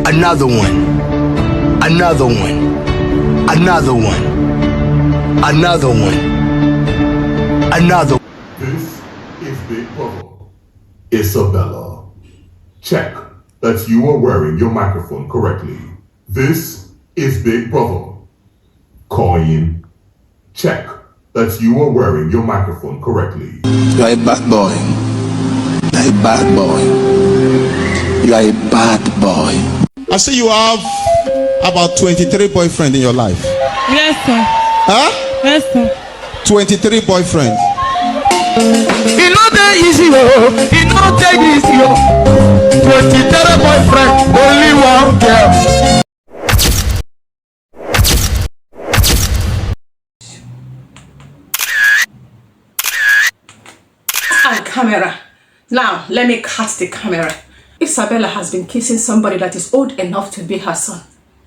Another one. Another one. Another one. Another one. Another. This is Big Brother. Isabella. Check that you are wearing your microphone correctly. This is Big Brother. KOYIN. Check that you are wearing your microphone correctly. You are a bad boy. You are a bad boy. You are a bad boy. I see you have about 23 boyfriends in your life. Yes, sir. Huh? Yes, sir. 23 boyfriends. It not that easy, it not that easy. 23 boyfriend, only one girl. And camera. Now, let me cut the camera. Isabella has been kissing somebody that is old enough to be her son.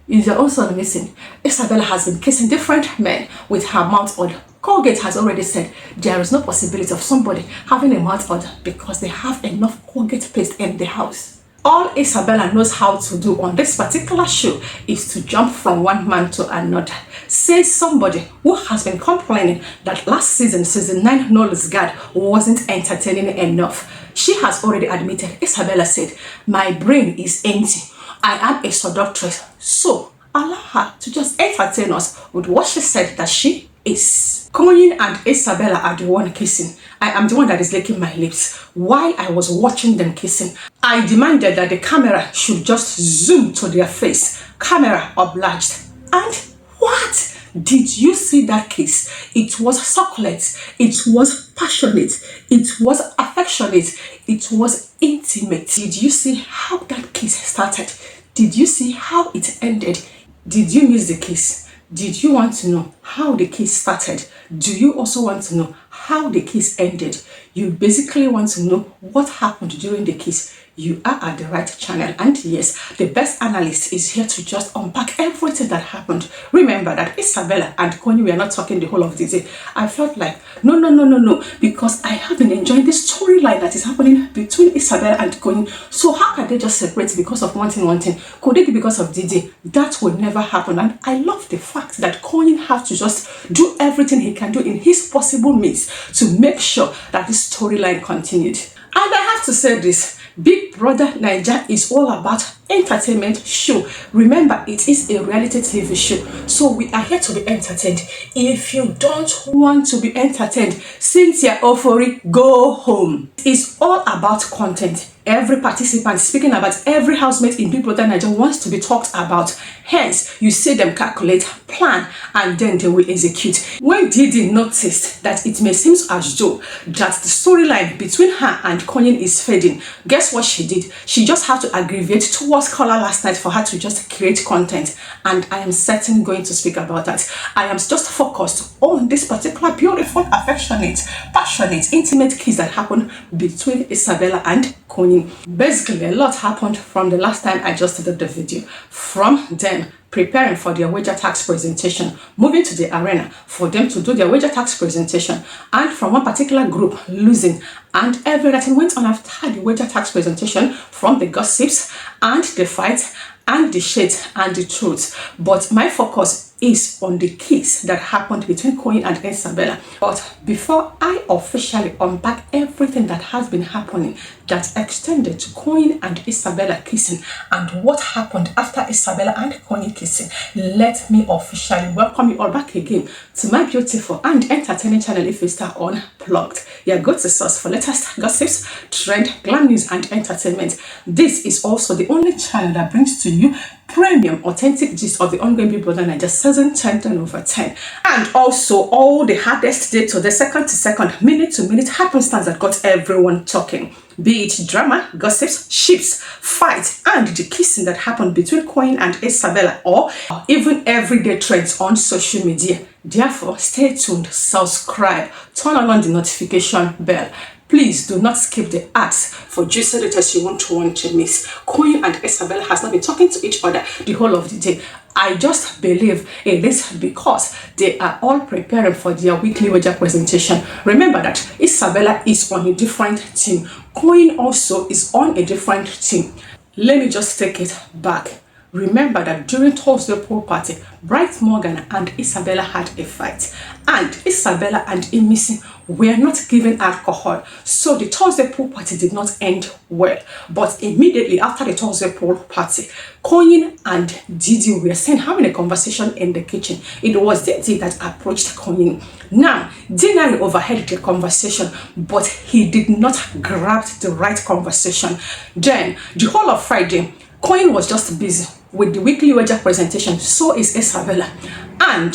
Is your own son missing? Isabella has been kissing different men with her mouth odor. Colgate has already said there is no possibility of somebody having a mouth odor because they have enough Colgate paste in the house. All Isabella knows how to do on this particular show is to jump from one man to another. Says somebody who has been complaining that last season, season 9 Knowles Guard wasn't entertaining enough. She has already admitted, Isabella said, my brain is empty. I am a seductress, so allow her to just entertain us with what she said that she is. KOYIN and Isabella are the one kissing. I am the one that is licking my lips. While I was watching them kissing, I demanded that the camera should just zoom to their face. Camera obliged. And what? Did you see that kiss? It was succulent. It was passionate. It was affectionate. It was intimate. Did you see how that kiss started? Did you see how it ended? Did you miss the kiss? Did you want to know how the kiss started? Do you also want to know how the kiss ended? You basically want to know what happened during the kiss. You are at the right channel, and yes, the best analyst is here to just unpack everything that happened. Remember that Isabella and KOYIN were not talking the whole of the day. I felt like no, because I have been enjoying this storyline that is happening between Isabella and KOYIN. So how can they just separate because of one thing? Could it be because of Didi? That would never happen. And I love the fact that KOYIN has to just do everything he can do in his possible means to make sure that this storyline continued. And I have to say this. Big Brother Naija is all about entertainment show. Remember, it is a reality TV show, so we are here to be entertained. If you don't want to be entertained, Cynthia Ofori, go home. It's all about content. Every participant speaking about every housemate in Big Brother Naija wants to be talked about. Hence, you see them calculate, plan, and then they will execute. When Didi noticed that it may seem as though that the storyline between her and KOYIN is fading, guess what she did? She just had to aggravate towards Color last night for her to just create content, and I am certainly going to speak about that. I am just focused on this particular beautiful, affectionate, passionate, intimate kiss that happened between Isabella and KOYIN. Basically, a lot happened from the last time I just did the video. From them preparing for their wager tax presentation, moving to the arena for them to do their wager tax presentation, and from one particular group losing, and everything went on after the wager tax presentation, from the gossips and the fight and the shades and the truth. But my focus is on the kiss that happened between KOYIN and Isabella. But before I officially unpack everything that has been happening that extended to KOYIN and Isabella kissing and what happened after Isabella and KOYIN kissing, let me officially welcome you all back again to my beautiful and entertaining channel if you start Unplugged. Your go-to source for latest gossips, trend, glam news and entertainment. This is also the only channel that brings to you premium authentic gist of the ongoing Big Brother Naija season 10/10, and also all the hardest day to the second to second, minute to minute happenstance that got everyone talking, be it drama, gossips, ships, fights, and the kissing that happened between KOYIN and Isabella, or even everyday trends on social media. Therefore, stay tuned, subscribe, turn on the notification bell. Please do not skip the ads for juicy details you won't want to miss. KOYIN and Isabella has not been talking to each other the whole of the day. I just believe it is because they are all preparing for their weekly wager presentation. Remember that Isabella is on a different team. KOYIN also is on a different team. Let me just take it back. Remember that during Thursday pool party, Bright Morgan and Isabella had a fight, and Isabella and IMISI were not given alcohol, so the Thursday pool party did not end well. But immediately after the Thursday pool party, KOYIN and Didi were seen having a conversation in the kitchen. It was Didi that approached KOYIN. Now, Dinari overheard the conversation, but he did not grab the right conversation. Then, the whole of Friday, KOYIN was just busy with the weekly wager presentation. So is Isabella, and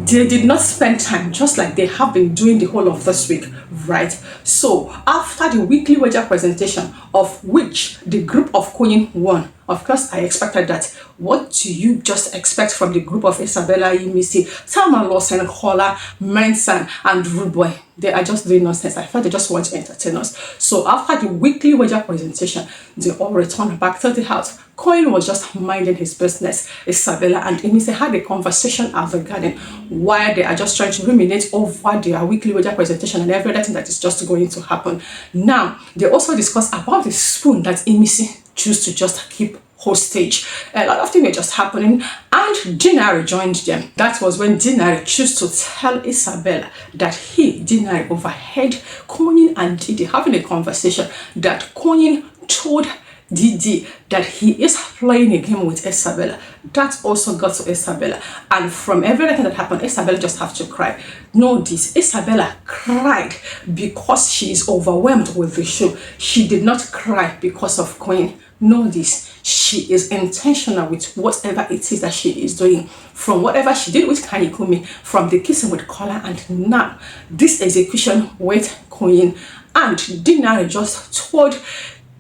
they did not spend time, just like they have been doing the whole of this week, right? So after the weekly wager presentation, of which the group of KOYIN won, of course I expected that. What do you just expect from the group of Isabella, IMISI, THELMA, Lawson, Kola, Mensan, and Rude Boy? They are just doing nonsense. I thought they just want to entertain us. So after the weekly wager presentation, they all returned back to the house. KOYIN was just minding his business. Isabella and IMISI had a conversation at the garden while they are just trying to ruminate over their weekly wager presentation and everything that is just going to happen. Now, they also discussed about the spoon that IMISI choose to just keep hostage. A lot of things were just happening, and Dinari joined them. That was when Dinari chose to tell Isabella that Dinari overheard KOYIN and Didi having a conversation, that KOYIN told Didi that he is playing a game with Isabella. That also got to Isabella, and from everything that happened, Isabella just have to cry. Know this, Isabella cried because she is overwhelmed with the show. She did not cry because of KOYIN. Know this, she is intentional with whatever it is that she is doing. From whatever she did with Kanikumi, from the kissing with Kola, and now this execution with KOYIN. And Dinari just told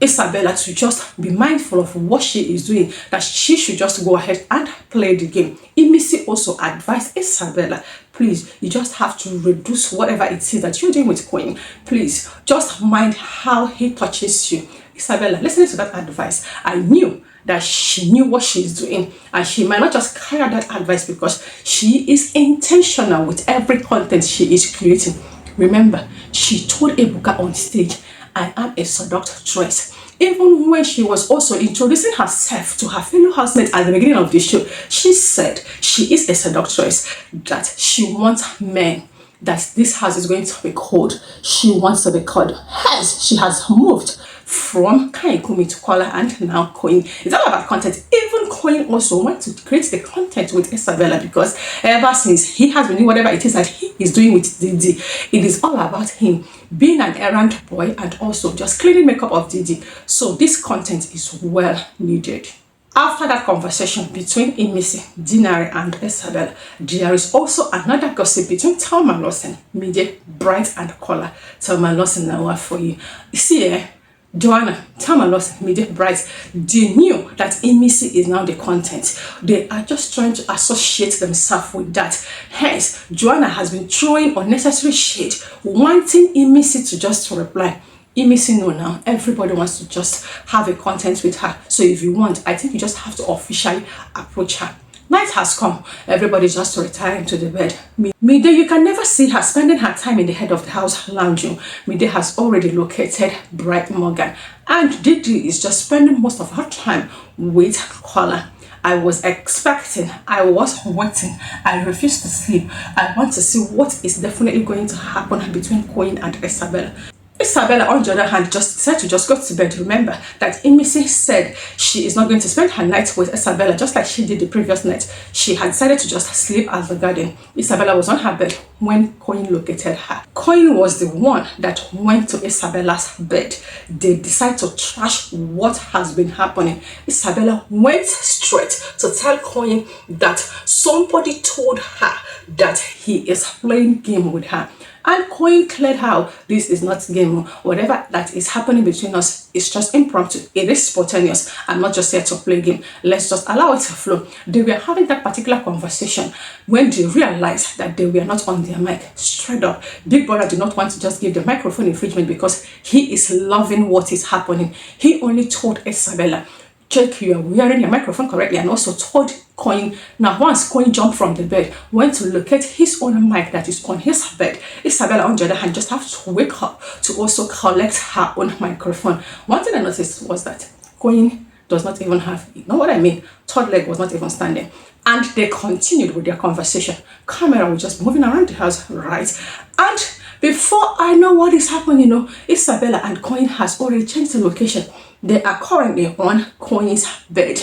Isabella to just be mindful of what she is doing, that she should just go ahead and play the game. IMISI also advised Isabella, please, you just have to reduce whatever it is that you're doing with KOYIN. Please, just mind how he touches you. Isabella, listening to that advice, I knew that she knew what she's doing, and she might not just carry out that advice because she is intentional with every content she is creating. Remember, she told Ebuka on stage, I am a seductress. Even when she was also introducing herself to her fellow housemates at the beginning of the show, she said she is a seductress, that she wants men, that this house is going to be cold. She wants to be cold. Hence, she has moved from Kanikumi to Kola and now KOYIN. It's all about content. Even KOYIN also wants to create the content with Isabella, because ever since he has been doing whatever it is that he is doing with Didi, it is all about him being an errand boy and also just cleaning makeup of Didi. So this content is well needed. After that conversation between IMISI, Dinari, and Isabella, there is also another gossip between THELMA, Lawson, MIDE, Bright, and Kola. THELMA, Lawson, now for you. You see, Joanna, THELMA, Lawson, MIDE, Bright, they knew that IMISI is now the content. They are just trying to associate themselves with that. Hence, Joanna has been throwing unnecessary shade, wanting IMISI to just reply. IMISI know now, everybody wants to just have a content with her. So if you want, I think you just have to officially approach her. Night has come, everybody's just retiring to the bed. MIDE, you can never see her spending her time in the head of the house lounging. MIDE has already located Bright Morgan, and Didi is just spending most of her time with Kola. I was expecting, I was waiting, I refused to sleep. I want to see what is definitely going to happen between KOYIN and Isabella. Isabella, on the other hand, just decided to just go to bed. Remember that IMISI said she is not going to spend her night with Isabella, just like she did the previous night. She had decided to just sleep at the garden. Isabella was on her bed when KOYIN located her. KOYIN was the one that went to Isabella's bed. They decided to trash what has been happening. Isabella went straight to tell KOYIN that somebody told her that he is playing game with her. And KOYIN cleared how this is not game. Whatever that is happening between us is just impromptu. It is spontaneous. I'm not just here to play game. Let's just allow it to flow. They were having that particular conversation when they realized that they were not on their mic. Straight up, Big Brother did not want to just give the microphone infringement because he is loving what is happening. He only told Isabella, check you are wearing your microphone correctly, and also told KOYIN. Now once KOYIN jumped from the bed, went to locate his own mic that is on his bed, Isabella on the other hand just have to wake up to also collect her own microphone. One thing I noticed was that KOYIN does not even have, you know what I mean? Third leg was not even standing. And they continued with their conversation. Camera was just moving around the house, right? And before I know what is happening, you know, Isabella and Koyin has already changed the location. They are currently on Koyin's bed.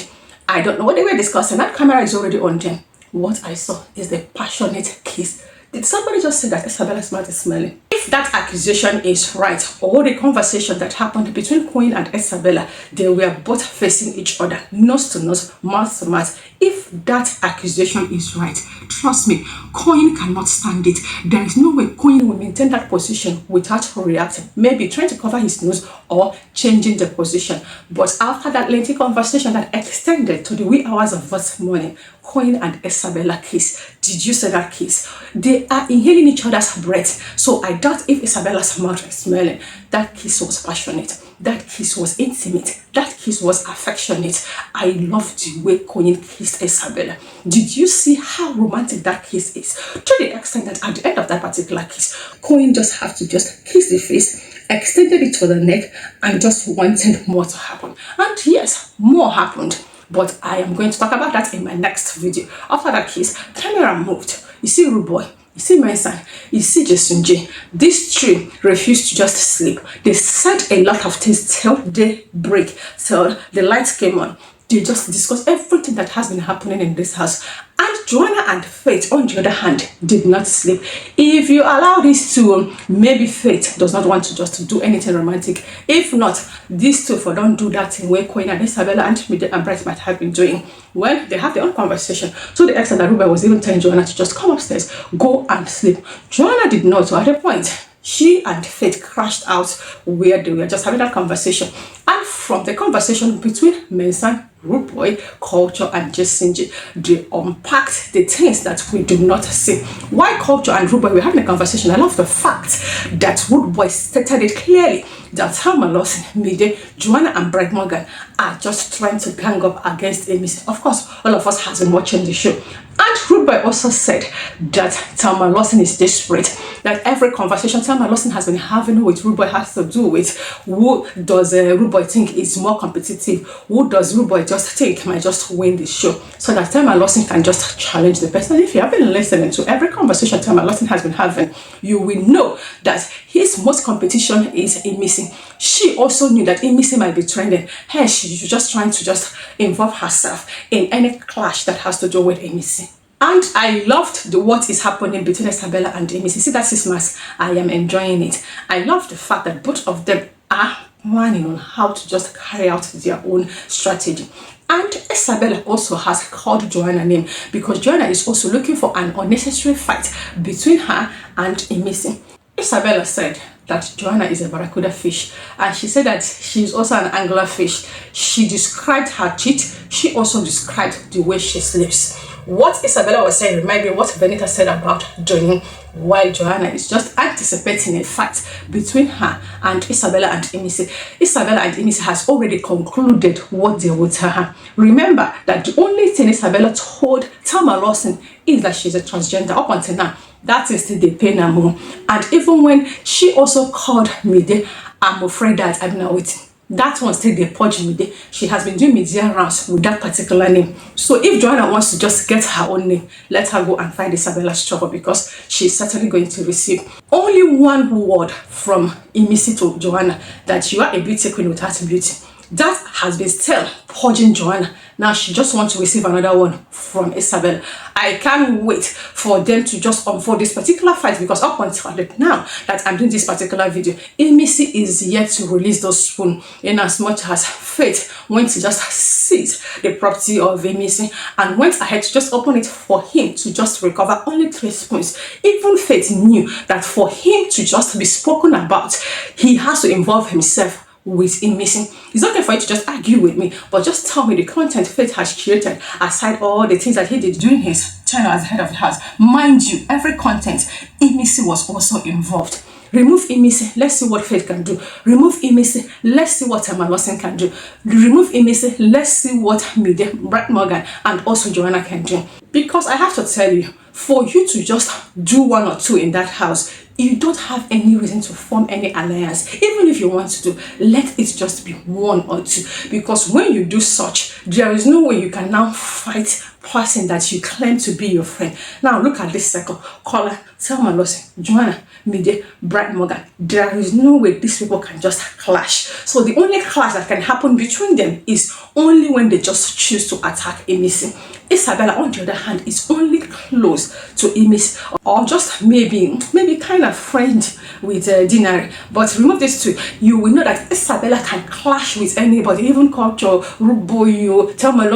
I don't know what they were discussing. That camera is already on them. What I saw is the passionate kiss. Did somebody just say that Isabella's mouth is smelling? If that accusation is right, or the conversation that happened between Koyin and Isabella, they were both facing each other, nose to nose, mouth to mouth. If that accusation is right, trust me, Koyin cannot stand it. There is no way Koyin will maintain that position without reacting, maybe trying to cover his nose or changing the position. But after that lengthy conversation that extended to the wee hours of this morning, Koyin and Isabella kiss. Did you see that kiss? They are inhaling each other's breath. So I doubt if Isabella's mouth is smelling. That kiss was passionate. That kiss was intimate. That kiss was affectionate. I love the way Koyin kissed Isabella. Did you see how romantic that kiss is? To the extent that at the end of that particular kiss, Koyin just have to just kiss the face, extended it to the neck, and just wanted more to happen. And yes, more happened. But I am going to talk about that in my next video. After that kiss, camera moved. You see Rude Boy, you see Mensan, you see Jesunje. These three refused to just sleep. They said a lot of things till they break, till the lights came on. They just discussed everything that has been happening in this house. And Joanna and Faith, on the other hand, did not sleep. If you allow this to, maybe Faith does not want to just do anything romantic. If not, these two for don't do that thing where Koyin and Isabella and MIDE and Bright might have been doing. Well, they have their own conversation. So the extent that Ruben was even telling Joanna to just come upstairs, go and sleep. Joanna did not. So at a point, she and Faith crashed out where they were just having that conversation. And from the conversation between Mensan, Rude Boy, Culture, and Jesunje, they unpacked the things that we do not see. Why Culture and Rude Boy were having a conversation? I love the fact that Rude Boy stated it clearly that THELMA, MIDE, Joanna, and Bright Morgan are just trying to gang up against IMISI. Of course, all of us has been watching the show. And Rude Boy also said that THELMA is desperate. That every conversation THELMA has been having with Rude Boy has to do with who does Rude Boy think is more competitive, who does Rude Boy just think might just win the show, so that THELMA can just challenge the person. If you have been listening to every conversation THELMA has been having, you will know that his most competition is IMISI. She also knew that IMISI might be trending. Hey, she's just trying to just involve herself in any clash that has to do with IMISI. And I loved what is happening between Isabella and IMISI. See that 6 months, I am enjoying it. I love the fact that both of them are planning on how to just carry out their own strategy. And Isabella also has called Joanna name because Joanna is also looking for an unnecessary fight between her and IMISI. Isabella said that Joanna is a barracuda fish, and she said that she's also an angler fish. She described her teeth. She also described the way she sleeps. What Isabella was saying reminded me what Benita said about Johnny, while Joanna is just anticipating a fight between her and Isabella and IMISI. Isabella and IMISI has already concluded what they would tell her. Remember that the only thing Isabella told THELMA is that she's a transgender. Up until now, that is still the pain her more. And even when she also called MIDE, I'm afraid that I'm not waiting. That one still they purge MIDE. She has been doing media rounds with that particular name. So if Joanna wants to just get her own name, let her go and find Isabella's trouble, because she's certainly going to receive only one word from IMISI to Joanna, that you are a beauty queen without beauty. That has been still purging Joanna. Now she just wants to receive another one from Isabella. I can't wait for them to just unfold this particular fight, because up until now that I'm doing this particular video, IMISI is yet to release those spoons, in as much as Faith went to just seize the property of IMISI and went ahead to just open it for him to just recover only 3 spoons. Even Faith knew that for him to just be spoken about, he has to involve himself with IMISI. It's okay for you to just argue with me, but just tell me the content Faith has created aside all the things that he did during his tenure as head of the house. Mind you, every content, IMISI was also involved. Remove IMISI, let's see what Faith can do. Remove IMISI, let's see what THELMA can do. Remove IMISI, let's see what MIDE, Bright Morgan, and also Joanna can do. Because I have to tell you, for you to just do 1 or 2 in that house, you don't have any reason to form any alliance. Even if you want to do, let it just be one or two, because when you do such, there is no way you can now fight person that you claim to be your friend. Now look at this circle: Caller, Thelma, Joanna, MIDE, Bright Morgan. There is no way these people can just clash. So the only clash that can happen between them is only when they just choose to attack IMISI. Isabella, on the other hand, is only close to IMISI, or just maybe kind of friend with Dinari. But remove these two, you will know that Isabella can clash with anybody, even culture, Ruboyo, Thelma,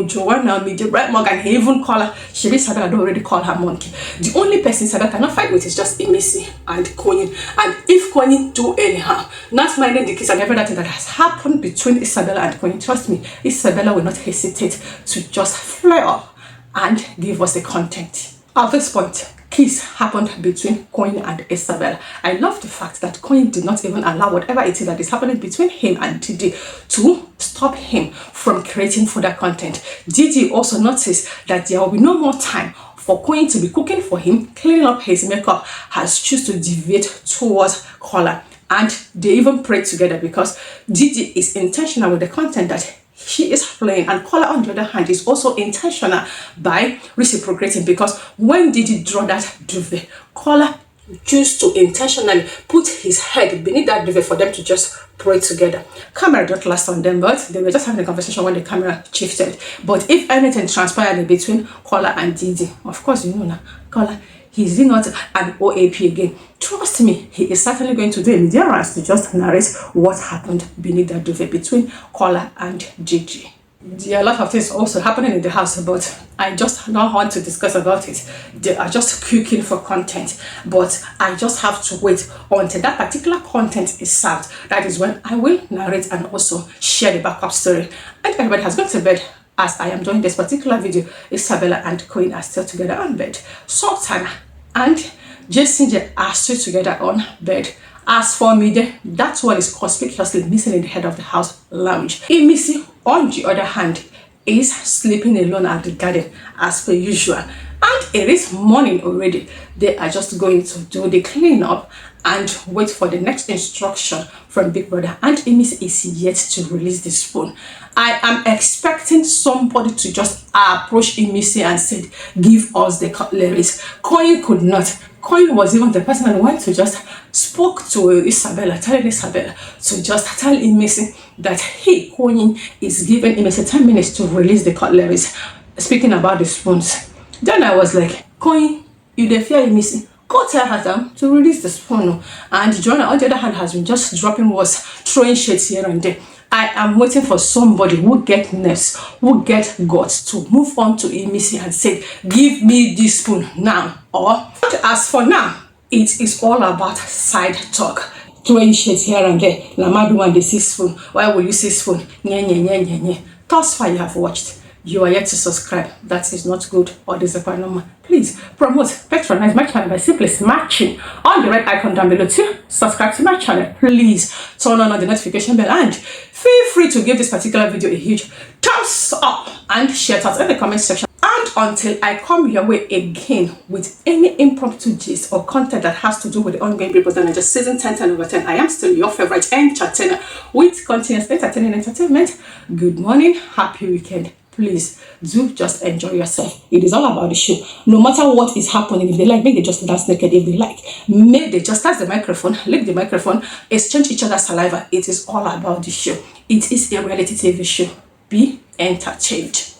Joanna, MIDE, Bright Morgan. He even call her, Isabella don't already call her monkey. The only person Isabella cannot fight with is just IMISI and KOYIN. And if KOYIN do anyhow, not minding the case and everything that has happened between Isabella and KOYIN, trust me, Isabella will not hesitate to just flare up and give us the content. At this point, kiss happened between KOYIN and Isabella. I love the fact that KOYIN did not even allow whatever it is that is happening between him and Didi to stop him from creating further content. Didi also noticed that there will be no more time for KOYIN to be cooking for him, cleaning up his makeup, has chosen to deviate towards Caller. And they even prayed together because Didi is intentional with the content that she is playing, and Caller, on the other hand, is also intentional by reciprocating, because when Didi draw that duvet, Caller choose to intentionally put his head beneath that duvet for them to just pray together. Camera don't last on them, but they were just having a conversation when the camera shifted. But if anything transpired in between Caller and Didi, of course you know now, Caller, he's not an OAP again. Trust me, he is certainly going to do a endurance to just narrate what happened beneath that duvet between Caller and Gigi. There are a lot of things also happening in the house, but I just don't want to discuss about it. They are just cooking for content, but I just have to wait until that particular content is served. That is when I will narrate and also share the backup story. And everybody has gone to bed. As I am doing this particular video, Isabella and KOYIN are still together on bed. Sultan and Jason are still together on bed. As for MIDE, that one is conspicuously missing in the head of the house lounge. IMISI, on the other hand, is sleeping alone at the garden as per usual. And it is morning already. They are just going to do the cleanup and wait for the next instruction from Big Brother. And IMISI is yet to release the spoon. I am expecting somebody to just approach IMISI and say, give us the cutleries. KOYIN could not. KOYIN was even the person that went to just spoke to Isabella, telling Isabella to just tell IMISI that he, KOYIN, is giving IMISI 10 minutes to release the cutleries. Speaking about the spoons. Then I was like, KOYIN, you dey fear IMISI? Go tell her to release the spoon. And Joanna, on the other hand, has been just dropping words, throwing shades here and there. I am waiting for somebody who get nerves, who get guts to move on to IMISI and say, give me this spoon now. Or, as for now, it is all about side talk. Throwing shades here and there. Lamadu and the 6 spoon. Why will you say spoon? Nye, nye, nye, nye, nye. Thus far you have watched. You are yet to subscribe. That is not good or disappointment. Please promote, patronize my channel by simply smashing on the red icon down below to subscribe to my channel. Please turn on the notification bell and feel free to give this particular video a huge thumbs up and share it out in the comment section. And until I come your way again with any impromptu gist or content that has to do with the ongoing Big Brother Naija season 10/10/10, I am still your favorite entertainer with continuous entertaining entertainment. Good morning, happy weekend. Please do just enjoy yourself. It is all about the show. No matter what is happening, if they like, make they just dance naked. If they like, make they just touch the microphone, lick the microphone, exchange each other's saliva. It is all about the show. It is a reality TV show. Be entertained.